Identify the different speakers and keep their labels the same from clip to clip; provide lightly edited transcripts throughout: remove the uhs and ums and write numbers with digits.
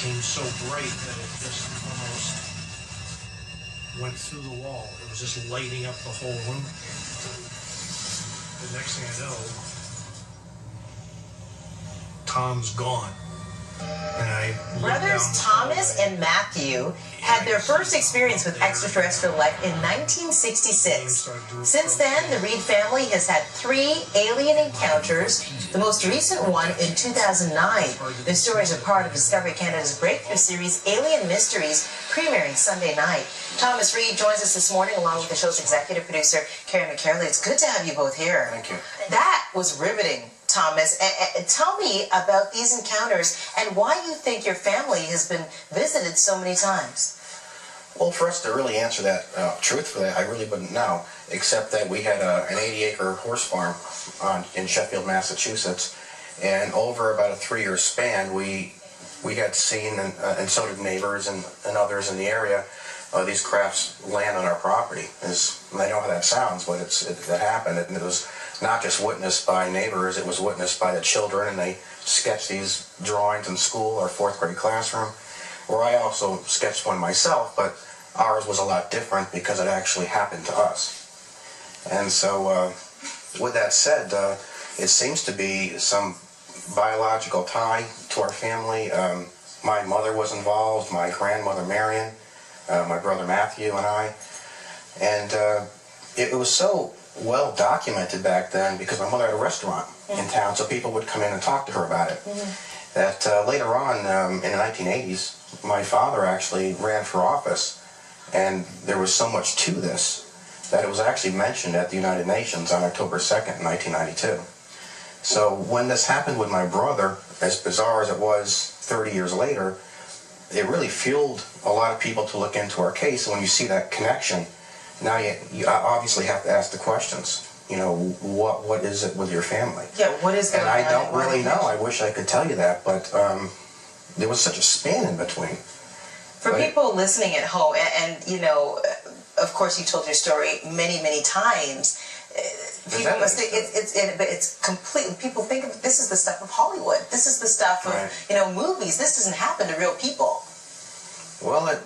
Speaker 1: became so bright that it just almost went through the wall. It was just lighting up the whole room. The next thing I know, Tom's gone.
Speaker 2: Brothers Thomas and Matthew had their first experience with extraterrestrial life in 1966. Since then, the Reed family has had 3 alien encounters, the most recent one in 2009. The stories are part of Discovery Canada's breakthrough series, Alien Mysteries, premiering Sunday night. Thomas Reed joins us this morning along with the show's executive producer, Karen McCarley. It's good to have you both here.
Speaker 3: Thank you.
Speaker 2: That was riveting, Thomas. Tell me about these encounters and why you think your family has been visited so many times.
Speaker 3: Well, for us to really answer that truthfully, I really wouldn't know, except that we had an 80-acre horse farm in Sheffield, Massachusetts, and over about a 3-year span, we had seen, and so did neighbors and others in the area, these crafts land on our property. I know how that sounds, but that happened, and it was not just witnessed by neighbors, it was witnessed by the children, and they sketched these drawings in school, our 4th grade classroom, where I also sketched one myself, but ours was a lot different because it actually happened to us. And so, with that said, it seems to be some biological tie to our family. My mother was involved, my grandmother Marion, my brother Matthew and I, and it was so well documented back then because my mother had a restaurant in town, so people would come in and talk to her about it. That later on in the 1980s, my father actually ran for office, and there was so much to this that it was actually mentioned at the United Nations on October 2nd, 1992. So when this happened with my brother, as bizarre as it was 30 years later, it really fueled a lot of people to look into our case. And when you see that connection, now you obviously have to ask the questions. You know, what is it with your family?
Speaker 2: Yeah, what is going on?
Speaker 3: And I don't really know. I wish I could tell you that, but there was such a span in between.
Speaker 2: For people listening at home, and you know, of course you told your story many, many times, people must think it's completely, people think of this is the stuff of Hollywood. This is the stuff of, you know, movies. This doesn't happen to real people.
Speaker 3: Well, it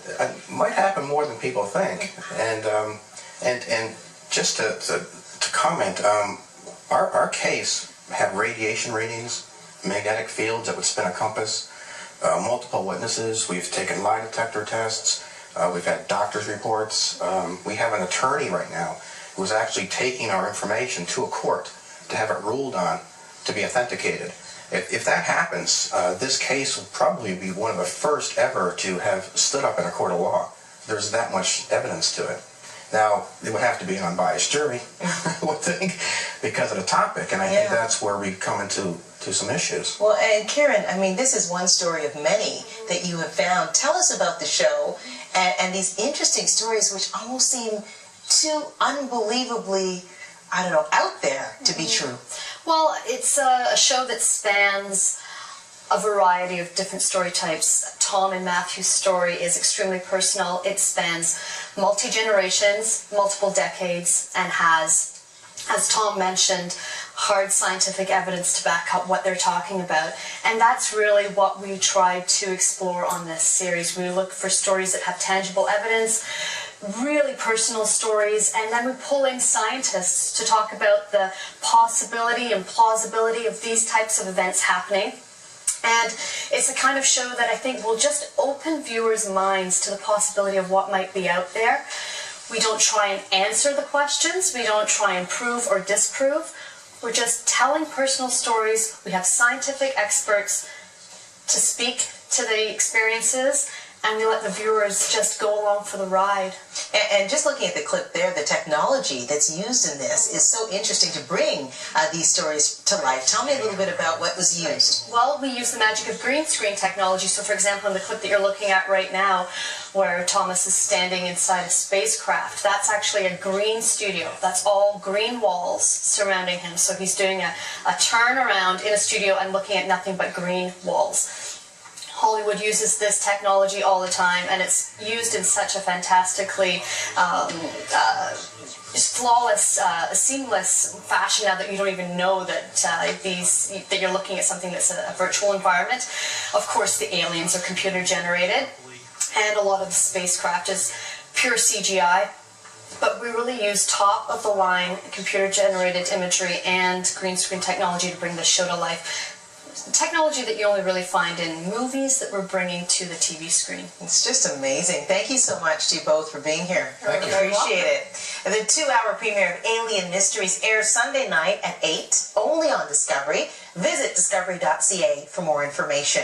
Speaker 3: might happen more than people think. And just to comment, our case had radiation readings, magnetic fields that would spin a compass, multiple witnesses. We've taken lie detector tests. We've had doctor's reports. We have an attorney right now who's actually taking our information to a court to have it ruled on to be authenticated. If that happens, this case will probably be one of the first ever to have stood up in a court of law. There's that much evidence to it. Now, it would have to be an unbiased jury, I would think, because of the topic, and I think that's where we come into some issues.
Speaker 2: Well, and Karen, I mean, this is one story of many that you have found. Tell us about the show and these interesting stories which almost seem too unbelievably, I don't know, out there to be true.
Speaker 4: Well, it's a show that spans a variety of different story types. Tom and Matthew's story is extremely personal. It spans multi-generations, multiple decades, and has, as Tom mentioned, hard scientific evidence to back up what they're talking about. And that's really what we tried to explore on this series. We look for stories that have tangible evidence, really personal stories, and then we pull in scientists to talk about the possibility and plausibility of these types of events happening. And it's the kind of show that I think will just open viewers' minds to the possibility of what might be out there. We don't try and answer the questions. We don't try and prove or disprove. We're just telling personal stories. We have scientific experts to speak to the experiences, and we let the viewers just go along for the ride.
Speaker 2: And just looking at the clip there, the technology that's used in this is so interesting to bring these stories to life. Tell me a little bit about what was used.
Speaker 4: Well, we use the magic of green screen technology. So, for example, in the clip that you're looking at right now, where Thomas is standing inside a spacecraft, that's actually a green studio. That's all green walls surrounding him. So he's doing a turnaround in a studio and looking at nothing but green walls. Hollywood uses this technology all the time, and it's used in such a fantastically just flawless, seamless fashion now that you don't even know that that you're looking at something that's a virtual environment. Of course, the aliens are computer generated, and a lot of the spacecraft is pure CGI. But we really use top of the line computer generated imagery and green screen technology to bring this show to life. Technology that you only really find in movies that we're bringing to the TV screen.
Speaker 2: It's just amazing. Thank you so much to you both for being here.
Speaker 3: Thank you.
Speaker 2: Appreciate it. And the 2-hour premiere of Alien Mysteries airs Sunday night at 8, only on Discovery. Visit discovery.ca for more information.